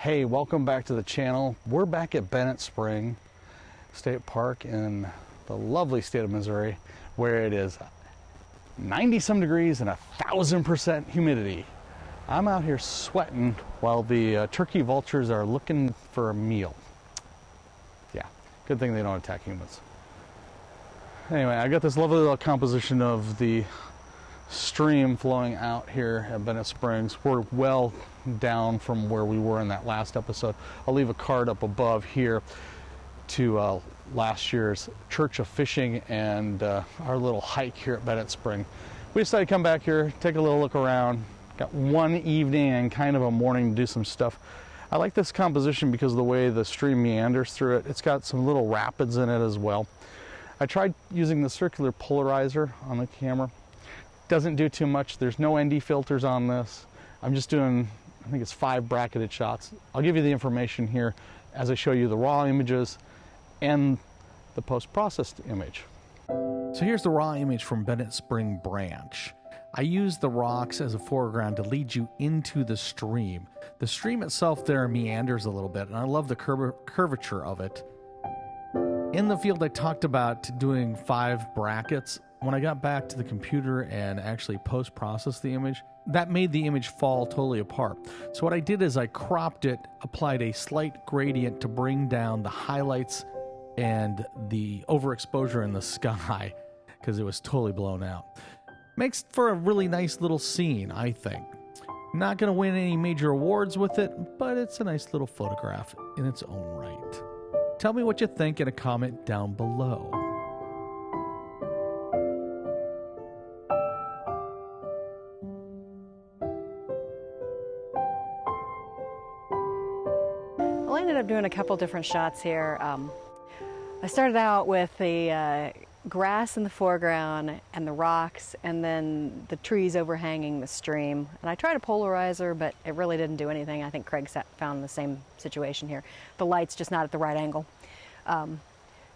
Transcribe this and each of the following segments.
Hey, welcome back to the channel. We're back at Bennett Spring State Park in the lovely state of Missouri, where it is 90-some degrees and 1,000% humidity. I'm out here sweating while the turkey vultures are looking for a meal. Yeah, good thing they don't attack humans. Anyway, I got this lovely little composition of the stream flowing out here at Bennett Springs. We're well down from where we were in that last episode. I'll leave a card up above here to last year's Church of Fishing and our little hike here at Bennett Spring. We decided to come back here, take a little look around. Got one evening and kind of a morning to do some stuff. I like this composition because of the way the stream meanders through it. It's got some little rapids in it as well. I tried using the circular polarizer on the camera. Doesn't do too much. There's no ND filters on this. I'm just doing, I think it's 5 bracketed shots. I'll give you the information here as I show you the raw images and the post-processed image. So here's the raw image from Bennett Spring Branch. I used the rocks as a foreground to lead you into the stream. The stream itself there meanders a little bit, and I love the curvature of it. In the field, I talked about doing 5 brackets. When I got back to the computer and actually post-processed the image, that made the image fall totally apart. So what I did is I cropped it, applied a slight gradient to bring down the highlights and the overexposure in the sky because it was totally blown out. Makes for a really nice little scene, I think. Not going to win any major awards with it, but it's a nice little photograph in its own right. Tell me what you think in a comment down below. I ended up doing a couple different shots here. I started out with the grass in the foreground and the rocks and then the trees overhanging the stream. And I tried a polarizer, but it really didn't do anything. I think Craig found the same situation here. The light's just not at the right angle.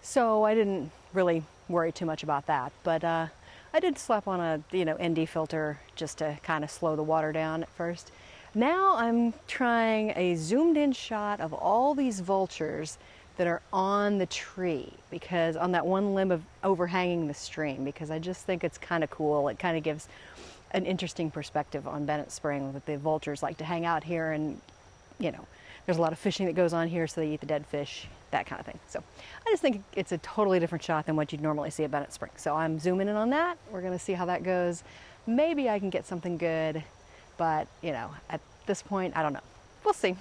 So I didn't really worry too much about that. But I did slap on a ND filter just to kind of slow the water down at first. Now I'm trying a zoomed in shot of all these vultures that are on the tree, because on that one limb of overhanging the stream, because I just think it's kind of cool. It kind of gives an interesting perspective on Bennett Spring that the vultures like to hang out here, and you know, there's a lot of fishing that goes on here, so they eat the dead fish, that kind of thing. So I just think it's a totally different shot than what you'd normally see at Bennett Spring. So I'm zooming in on that. We're gonna see how that goes. Maybe I can get something good, but you know, at this point, I don't know. We'll see.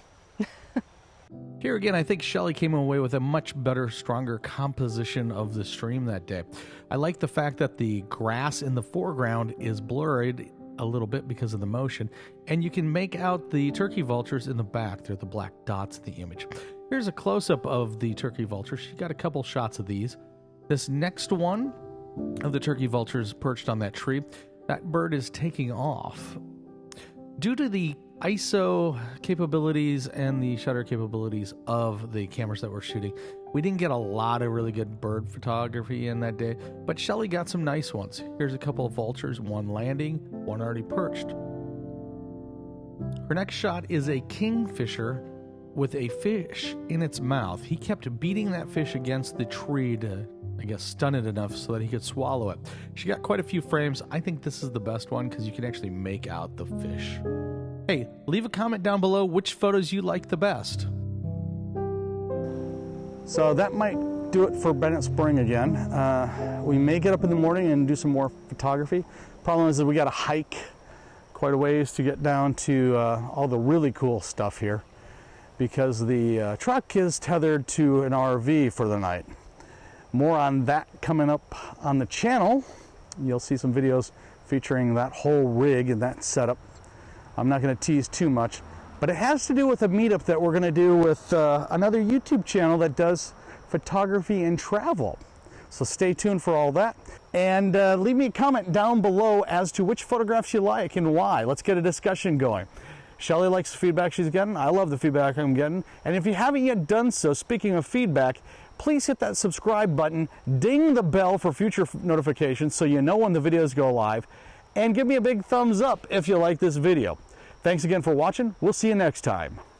Here again, I think Shelley came away with a much better, stronger composition of the stream that day. I like the fact that the grass in the foreground is blurred a little bit because of the motion, and you can make out the turkey vultures in the back. They're the black dots in the image. Here's a close-up of the turkey vultures. She got a couple shots of these. This next one of the turkey vultures perched on that tree, that bird is taking off. Due to the ISO capabilities and the shutter capabilities of the cameras that we're shooting, we didn't get a lot of really good bird photography in that day, but Shelley got some nice ones. Here's a couple of vultures, one landing, one already perched. Her next shot is a kingfisher with a fish in its mouth. He kept beating that fish against the tree to, I guess, stun it enough so that he could swallow it. She got quite a few frames. I think this is the best one because you can actually make out the fish. Hey, leave a comment down below which photos you like the best. So that might do it for Bennett Spring again. We may get up in the morning and do some more photography. Problem is that we got to hike quite a ways to get down to all the really cool stuff here, because the truck is tethered to an RV for the night. More on that coming up on the channel. You'll see some videos featuring that whole rig and that setup. I'm not going to tease too much, but it has to do with a meetup that we're going to do with another YouTube channel that does photography and travel. So stay tuned for all that. And leave me a comment down below as to which photographs you like and why. Let's get a discussion going. Shelley likes the feedback she's getting. I love the feedback I'm getting. And if you haven't yet done so, speaking of feedback, please hit that subscribe button, ding the bell for future notifications so you know when the videos go live, and give me a big thumbs up if you like this video. Thanks again for watching. We'll see you next time.